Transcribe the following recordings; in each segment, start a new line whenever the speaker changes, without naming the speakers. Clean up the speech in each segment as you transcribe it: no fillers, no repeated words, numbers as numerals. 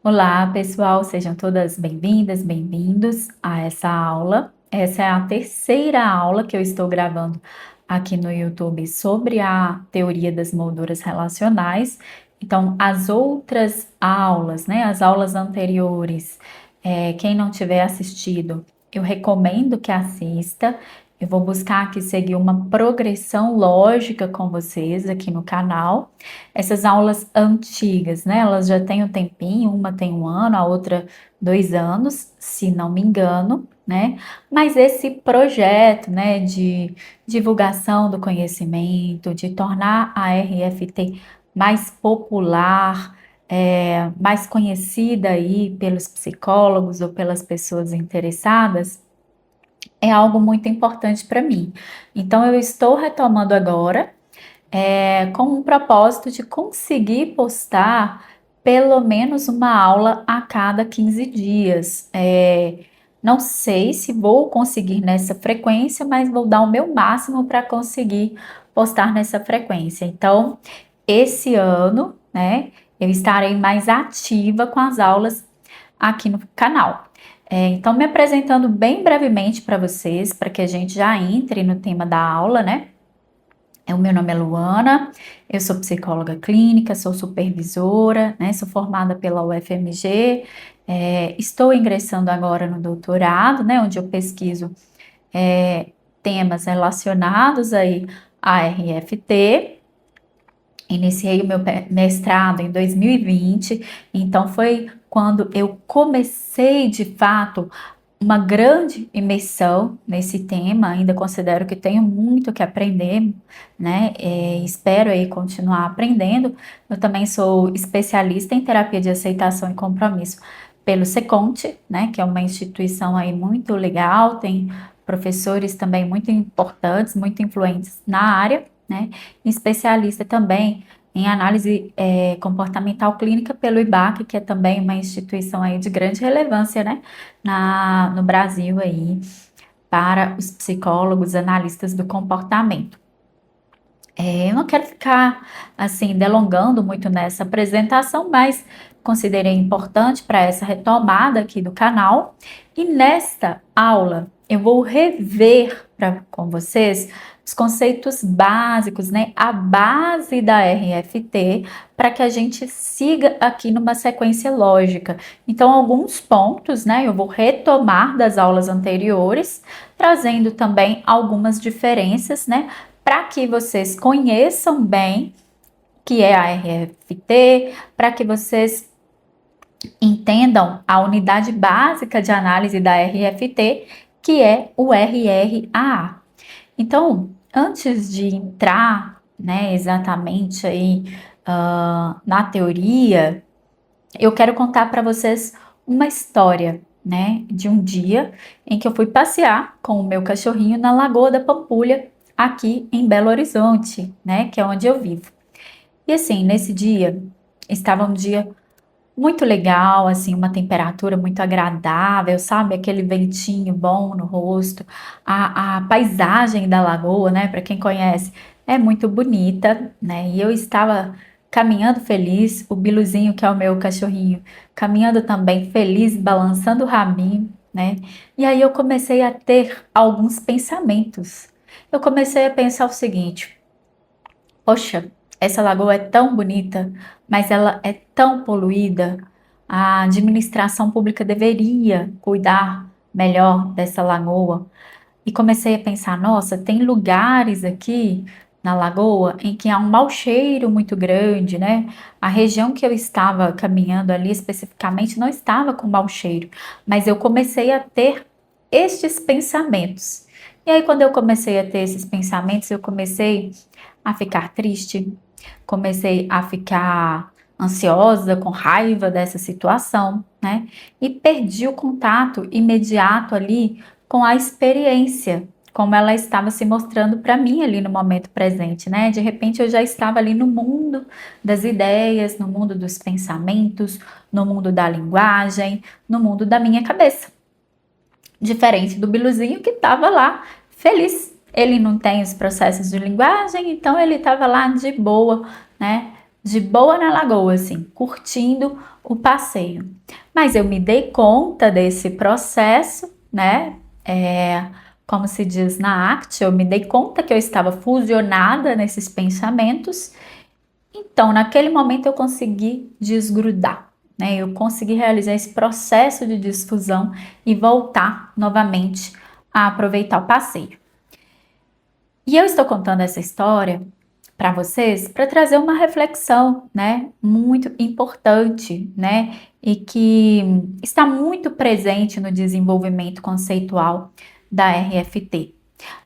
Olá, pessoal, sejam todas bem-vindas, bem-vindos a essa aula. Essa é a terceira aula que eu estou gravando aqui no YouTube sobre a teoria das molduras relacionais. Então, as outras aulas, né, as aulas anteriores, quem não tiver assistido, eu recomendo que assista. Eu vou buscar aqui seguir uma progressão lógica com vocês aqui no canal. Essas aulas antigas, né? Elas já têm um tempinho, uma tem 1 ano, a outra 2 anos, se não me engano, né? Mas esse projeto, né, de divulgação do conhecimento, de tornar a RFT mais popular, mais conhecida aí pelos psicólogos ou pelas pessoas interessadas, é algo muito importante para mim. Então, eu estou retomando agora com um propósito de conseguir postar pelo menos uma aula a cada 15 dias. Não sei se vou conseguir nessa frequência, mas vou dar o meu máximo para conseguir postar nessa frequência. Então, esse ano, né, eu estarei mais ativa com as aulas aqui no canal. Então, me apresentando bem brevemente para vocês, para que a gente já entre no tema da aula, né? O meu nome é Luana, eu sou psicóloga clínica, sou supervisora, né? Sou formada pela UFMG, estou ingressando agora no doutorado, né? Onde eu pesquiso temas relacionados aí à RFT. Iniciei o meu mestrado em 2020, então foi quando eu comecei de fato uma grande imersão nesse tema. Ainda considero que tenho muito que aprender, né? Espero aí continuar aprendendo. Eu também sou especialista em terapia de aceitação e compromisso pelo Seconte, né? Que é uma instituição aí muito legal, tem professores também muito importantes, muito influentes na área, né? Especialista também em análise comportamental clínica pelo IBAC, que é também uma instituição aí de grande relevância, né? No Brasil aí para os psicólogos, analistas do comportamento. Eu não quero ficar assim delongando muito nessa apresentação, mas considerei importante para essa retomada aqui do canal. E nesta aula eu vou rever com vocês os conceitos básicos, né? A base da RFT, para que a gente siga aqui numa sequência lógica. Então, alguns pontos, né? Eu vou retomar das aulas anteriores, trazendo também algumas diferenças, né? Para que vocês conheçam bem o que é a RFT, para que vocês entendam a unidade básica de análise da RFT, que é o RRAA. Então, antes de entrar, né, exatamente aí na teoria, eu quero contar para vocês uma história, né, de um dia em que eu fui passear com o meu cachorrinho na Lagoa da Pampulha, aqui em Belo Horizonte, né, que é onde eu vivo. E assim, nesse dia, estava um dia muito legal, assim, uma temperatura muito agradável, sabe? Aquele ventinho bom no rosto, a paisagem da lagoa, né? Para quem conhece, é muito bonita, né? E eu estava caminhando feliz, o Biluzinho, que é o meu cachorrinho, caminhando também feliz, balançando o rabinho, né? E aí eu comecei a ter alguns pensamentos. Eu comecei a pensar o seguinte: poxa, essa lagoa é tão bonita, mas ela é tão poluída. A administração pública deveria cuidar melhor dessa lagoa. E comecei a pensar, nossa, tem lugares aqui na lagoa em que há um mau cheiro muito grande, né? A região que eu estava caminhando ali especificamente não estava com mau cheiro, mas eu comecei a ter estes pensamentos. E aí, quando eu comecei a ter esses pensamentos, eu comecei a ficar triste, comecei a ficar ansiosa, com raiva dessa situação, né? E perdi o contato imediato ali com a experiência, como ela estava se mostrando para mim ali no momento presente, né? De repente eu já estava ali no mundo das ideias, no mundo dos pensamentos, no mundo da linguagem, no mundo da minha cabeça. Diferente do Biluzinho que estava lá feliz. Ele não tem os processos de linguagem, então ele estava lá de boa, né? de boa na lagoa, assim, curtindo o passeio. Mas eu me dei conta desse processo, né? Como se diz na arte, eu me dei conta que eu estava fusionada nesses pensamentos. Então, naquele momento eu consegui desgrudar, né? Eu consegui realizar esse processo de desfusão e voltar novamente a aproveitar o passeio. E eu estou contando essa história para vocês para trazer uma reflexão, né, muito importante, né, e que está muito presente no desenvolvimento conceitual da RFT.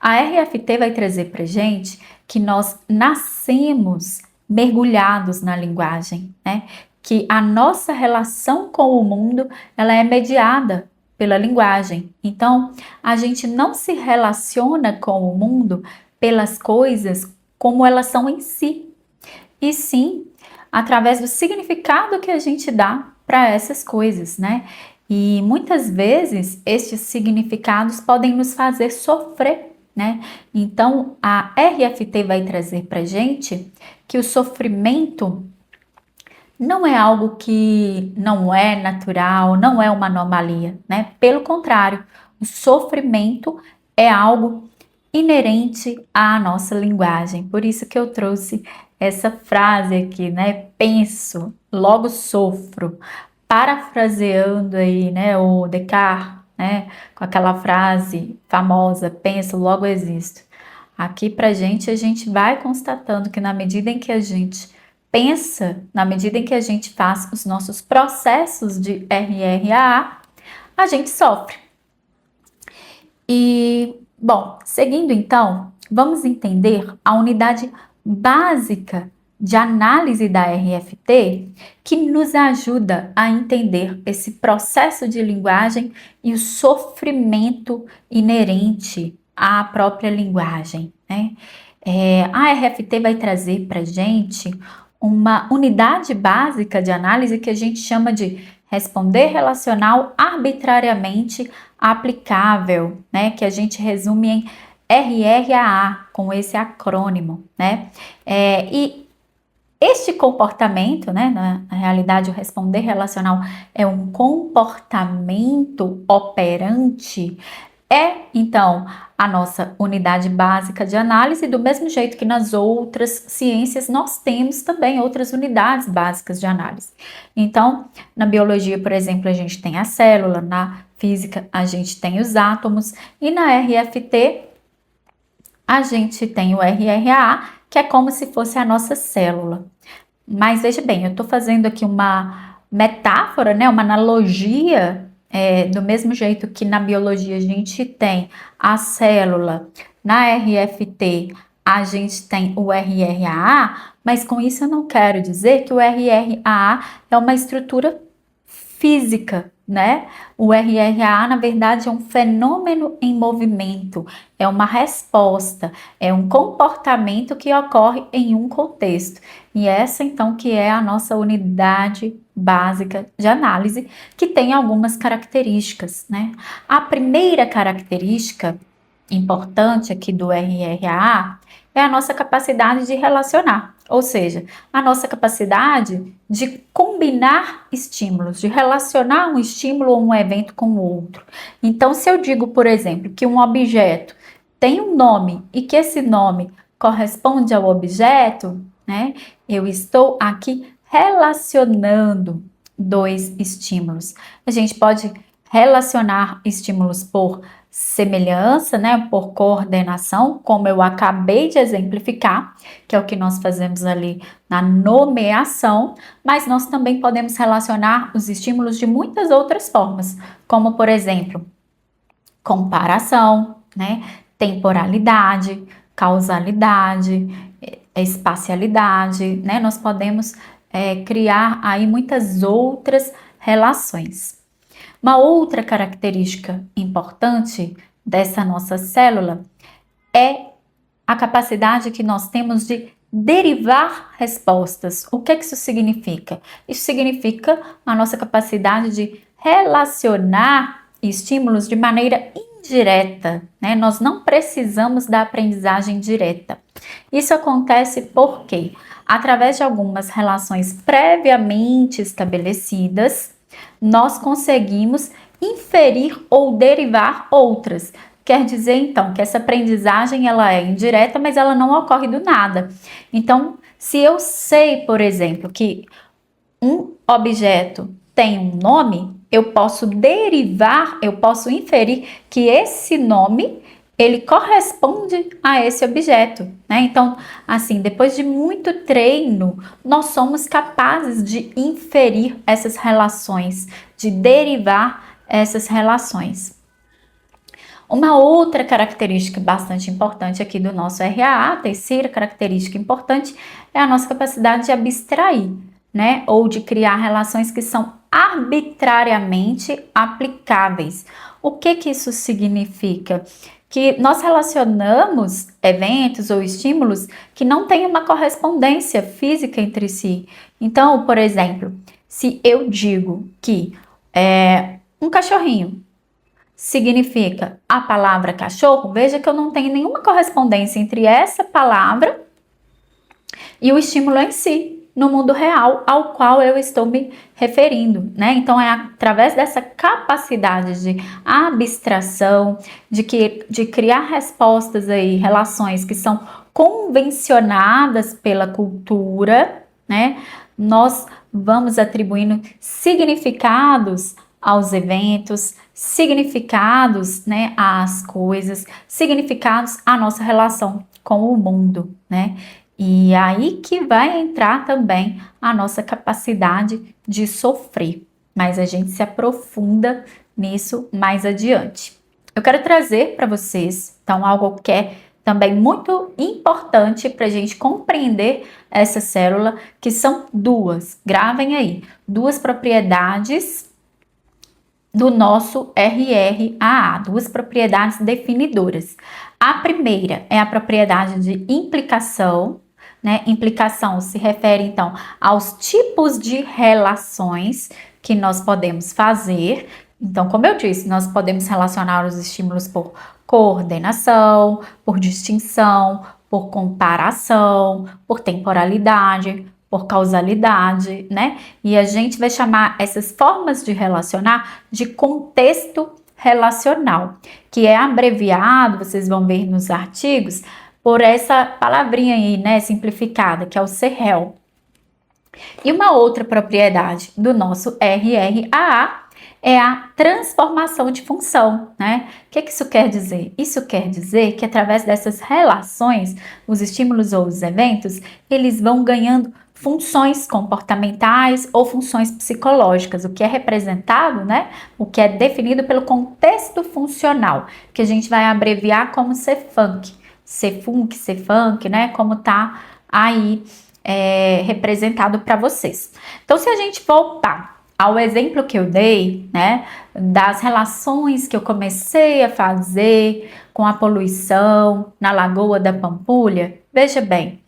A RFT vai trazer para gente que nós nascemos mergulhados na linguagem, né, que a nossa relação com o mundo ela é mediada pela linguagem. Então, a gente não se relaciona com o mundo pelas coisas como elas são em si, e sim através do significado que a gente dá para essas coisas, né? E muitas vezes estes significados podem nos fazer sofrer, né? Então a RFT vai trazer para gente que o sofrimento não é algo que não é natural, não é uma anomalia, né? Pelo contrário, o sofrimento é algo inerente à nossa linguagem. Por isso que eu trouxe essa frase aqui, né? Penso, logo sofro. Parafraseando aí, né, o Descartes, né, com aquela frase famosa, penso, logo existo. Aqui pra gente, a gente vai constatando que na medida em que a gente pensa, na medida em que a gente faz os nossos processos de RRAA, a gente sofre. E, bom, seguindo então, vamos entender a unidade básica de análise da RFT que nos ajuda a entender esse processo de linguagem e o sofrimento inerente à própria linguagem, né? A RFT vai trazer para gente uma unidade básica de análise que a gente chama de responder relacional arbitrariamente aplicável, né? Que a gente resume em RRAA, com esse acrônimo, né? E este comportamento, né? Na realidade, o responder relacional é um comportamento operante. Então, a nossa unidade básica de análise, do mesmo jeito que nas outras ciências, nós temos também outras unidades básicas de análise. Então, na biologia, por exemplo, a gente tem a célula, na física, a gente tem os átomos, e na RFT, a gente tem o RRAA, que é como se fosse a nossa célula. Mas veja bem, eu estou fazendo aqui uma metáfora, né, uma analogia, do mesmo jeito que na biologia a gente tem a célula, na RFT a gente tem o RRAA, mas com isso eu não quero dizer que o RRAA é uma estrutura física, né? O RRA, na verdade, é um fenômeno em movimento, é uma resposta, é um comportamento que ocorre em um contexto. E essa, então, que é a nossa unidade básica de análise, que tem algumas características, né? A primeira característica importante aqui do RRA é a nossa capacidade de relacionar, ou seja, a nossa capacidade de combinar estímulos, de relacionar um estímulo ou um evento com o outro. Então, se eu digo, por exemplo, que um objeto tem um nome e que esse nome corresponde ao objeto, né? Eu estou aqui relacionando dois estímulos. A gente pode relacionar estímulos por semelhança, né, por coordenação, como eu acabei de exemplificar, que é o que nós fazemos ali na nomeação, mas nós também podemos relacionar os estímulos de muitas outras formas, como por exemplo, comparação, né, temporalidade, causalidade, espacialidade, né, nós podemos criar aí muitas outras relações. Uma outra característica importante dessa nossa célula é a capacidade que nós temos de derivar respostas. O que é que isso significa? Isso significa a nossa capacidade de relacionar estímulos de maneira indireta, né? Nós não precisamos da aprendizagem direta. Isso acontece porque, através de algumas relações previamente estabelecidas, nós conseguimos inferir ou derivar outras. Quer dizer, então, que essa aprendizagem ela é indireta, mas ela não ocorre do nada. Então, se eu sei, por exemplo, que um objeto tem um nome, eu posso derivar, eu posso inferir que esse nome ele corresponde a esse objeto, né? Então, assim, depois de muito treino, nós somos capazes de inferir essas relações, de derivar essas relações. Uma outra característica bastante importante aqui do nosso RAA, a terceira característica importante, é a nossa capacidade de abstrair, né? Ou de criar relações que são arbitrariamente aplicáveis. O que que isso significa? Que nós relacionamos eventos ou estímulos que não têm uma correspondência física entre si. Então, por exemplo, se eu digo que um cachorrinho significa a palavra cachorro, veja que eu não tenho nenhuma correspondência entre essa palavra e o estímulo em si, no mundo real ao qual eu estou me referindo, né? Então é através dessa capacidade de abstração, de criar respostas aí, relações que são convencionadas pela cultura, né? Nós vamos atribuindo significados aos eventos, significados, né, às coisas, significados à nossa relação com o mundo, né? E aí que vai entrar também a nossa capacidade de sofrer, mas a gente se aprofunda nisso mais adiante. Eu quero trazer para vocês, então, algo que é também muito importante para a gente compreender essa célula, que são duas, gravem aí, duas propriedades do nosso RRAA, duas propriedades definidoras. A primeira é a propriedade de implicação, né? Implicação se refere então aos tipos de relações que nós podemos fazer. Então, como eu disse, nós podemos relacionar os estímulos por coordenação, por distinção, por comparação, por temporalidade, por causalidade, né? E a gente vai chamar essas formas de relacionar de contexto relacional, que é abreviado, vocês vão ver nos artigos, por essa palavrinha aí, né, simplificada, que é o CERREL. E uma outra propriedade do nosso RRAA é a transformação de função, né? O que isso quer dizer? Isso quer dizer que através dessas relações, os estímulos ou os eventos, eles vão ganhando funções comportamentais ou funções psicológicas, o que é representado, né? O que é definido pelo contexto funcional, que a gente vai abreviar como CFUNC, CFUNC, né? Como tá aí representado para vocês. Então, se a gente voltar ao exemplo que eu dei, né, das relações que eu comecei a fazer com a poluição na Lagoa da Pampulha, veja bem,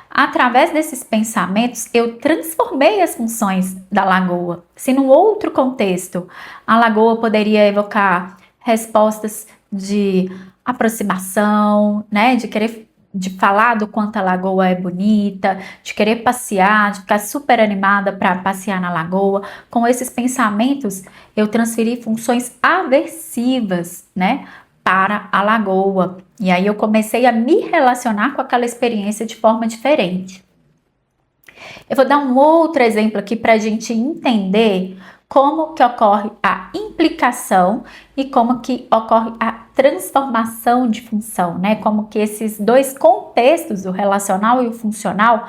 através desses pensamentos, eu transformei as funções da lagoa. Se num outro contexto, a lagoa poderia evocar respostas de aproximação, né, de falar do quanto a lagoa é bonita, de querer passear, de ficar super animada para passear na lagoa. Com esses pensamentos, eu transferi funções aversivas, né, para a lagoa. E aí eu comecei a me relacionar com aquela experiência de forma diferente. Eu vou dar um outro exemplo aqui para a gente entender como que ocorre a implicação e como que ocorre a transformação de função, né? Como que esses dois contextos, o relacional e o funcional,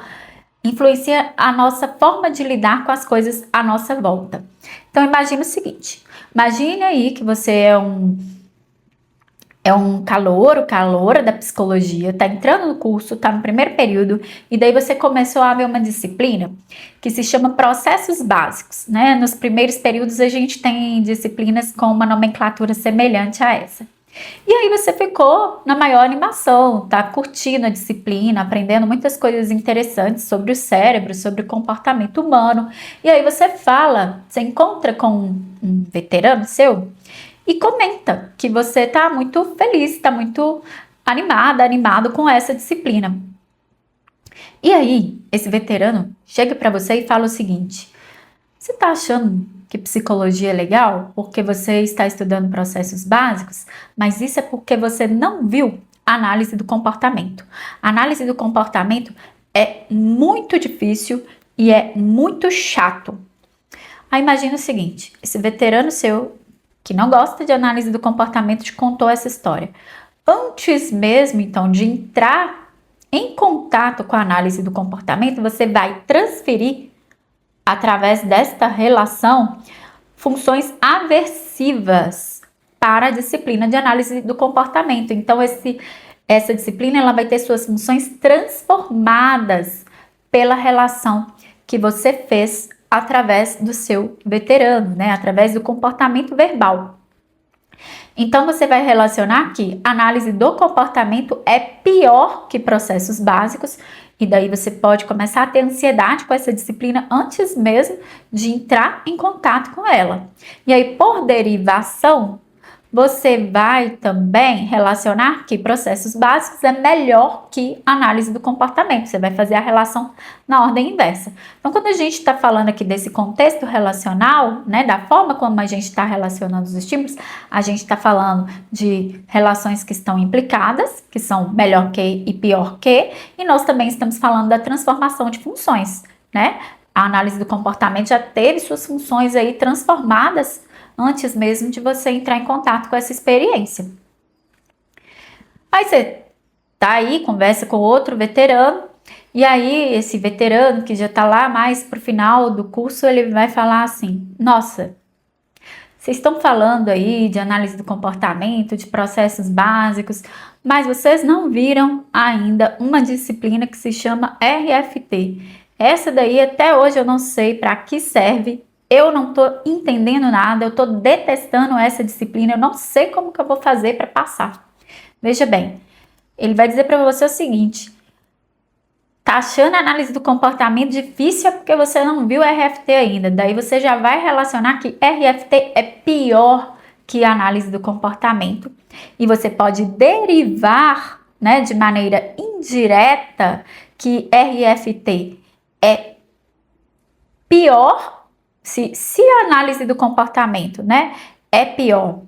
influenciam a nossa forma de lidar com as coisas à nossa volta. Então, imagine o seguinte, imagine aí que você é um caloura da psicologia, tá entrando no curso, tá no primeiro período, e daí você começou a ver uma disciplina que se chama processos básicos, né? Nos primeiros períodos a gente tem disciplinas com uma nomenclatura semelhante a essa. E aí você ficou na maior animação, tá curtindo a disciplina, aprendendo muitas coisas interessantes sobre o cérebro, sobre o comportamento humano. E aí você encontra com um veterano seu, e comenta que você está muito feliz, está muito animada, animado com essa disciplina. E aí, esse veterano chega para você e fala o seguinte: você está achando que psicologia é legal porque você está estudando processos básicos, mas isso é porque você não viu a análise do comportamento. A análise do comportamento é muito difícil e é muito chato. Aí imagina o seguinte: esse veterano seu, que não gosta de análise do comportamento, te contou essa história. Antes mesmo, então, de entrar em contato com a análise do comportamento, você vai transferir, através desta relação, funções aversivas para a disciplina de análise do comportamento. Então, essa disciplina ela vai ter suas funções transformadas pela relação que você fez através do seu veterano, né? Através do comportamento verbal. Então, você vai relacionar que análise do comportamento é pior que processos básicos, e daí você pode começar a ter ansiedade com essa disciplina antes mesmo de entrar em contato com ela. E aí, por derivação, você vai também relacionar que processos básicos é melhor que análise do comportamento. Você vai fazer a relação na ordem inversa. Então, quando a gente está falando aqui desse contexto relacional, né, da forma como a gente está relacionando os estímulos, a gente está falando de relações que estão implicadas, que são melhor que e pior que, e nós também estamos falando da transformação de funções, né? A análise do comportamento já teve suas funções aí transformadas antes mesmo de você entrar em contato com essa experiência. Aí você tá aí, conversa com outro veterano, e aí esse veterano que já tá lá mais pro final do curso, ele vai falar assim: nossa, vocês estão falando aí de análise do comportamento, de processos básicos, mas vocês não viram ainda uma disciplina que se chama RFT. Essa daí até hoje eu não sei para que serve. Eu não estou entendendo nada, eu estou detestando essa disciplina, eu não sei como que eu vou fazer para passar. Veja bem, ele vai dizer para você o seguinte: tá achando a análise do comportamento difícil é porque você não viu RFT ainda. Daí você já vai relacionar que RFT é pior que a análise do comportamento. E você pode derivar, né, de maneira indireta que RFT é pior. Se a análise do comportamento, né, é pior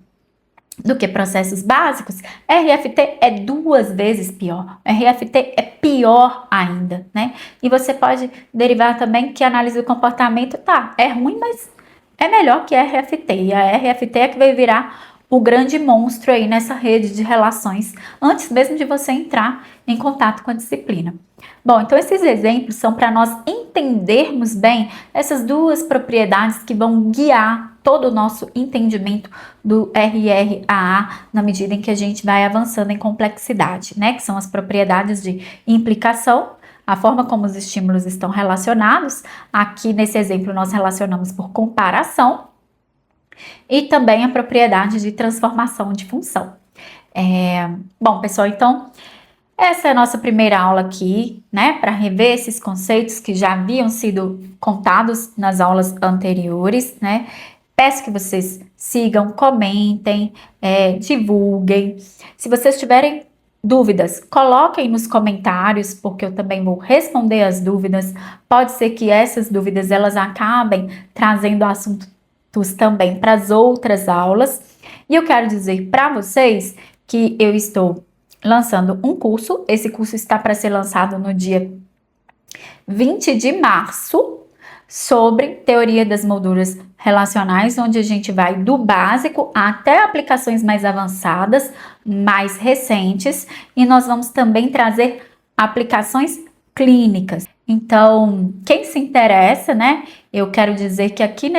do que processos básicos, RFT é 2 vezes pior. RFT é pior ainda, né? E você pode derivar também que a análise do comportamento é ruim, mas é melhor que a RFT. E a RFT é que vai virar o grande monstro aí nessa rede de relações, antes mesmo de você entrar em contato com a disciplina. Bom, então esses exemplos são para nós entendermos bem essas duas propriedades que vão guiar todo o nosso entendimento do RRAA na medida em que a gente vai avançando em complexidade, né? Que são as propriedades de implicação, a forma como os estímulos estão relacionados. Aqui nesse exemplo nós relacionamos por comparação, e também a propriedade de transformação de função. Bom, pessoal, então essa é a nossa primeira aula aqui, né, para rever esses conceitos que já haviam sido contados nas aulas anteriores, né. Peço que vocês sigam, comentem, divulguem. Se vocês tiverem dúvidas, coloquem nos comentários, porque eu também vou responder as dúvidas. Pode ser que essas dúvidas elas acabem trazendo assuntos também para as outras aulas. E eu quero dizer para vocês que eu estou lançando um curso. Esse curso está para ser lançado no dia 20 de março, sobre teoria das molduras relacionais, onde a gente vai do básico até aplicações mais avançadas, mais recentes, e nós vamos também trazer aplicações clínicas. Então, quem se interessa, né? Eu quero dizer que aqui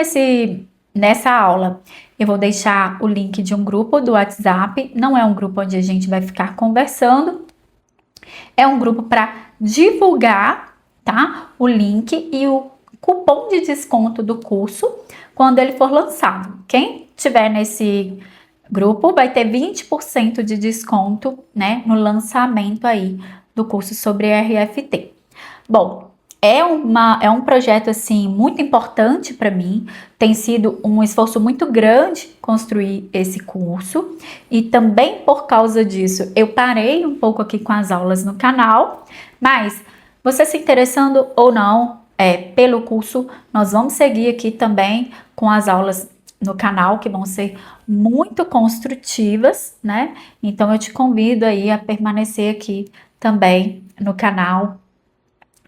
nessa aula eu vou deixar o link de um grupo do WhatsApp. Não é um grupo onde a gente vai ficar conversando, é um grupo para divulgar, tá? O link e o cupom de desconto do curso quando ele for lançado. Quem tiver nesse grupo vai ter 20% de desconto, né, no lançamento aí do curso sobre RFT. Bom, É um projeto assim muito importante para mim. Tem sido um esforço muito grande construir esse curso e também por causa disso eu parei um pouco aqui com as aulas no canal, mas você se interessando ou não pelo curso, nós vamos seguir aqui também com as aulas no canal que vão ser muito construtivas, né? Então eu te convido aí a permanecer aqui também no canal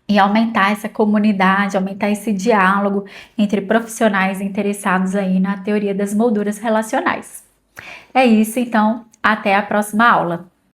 e aumentar essa comunidade, aumentar esse diálogo entre profissionais interessados aí na teoria das molduras relacionais. É isso, então, até a próxima aula.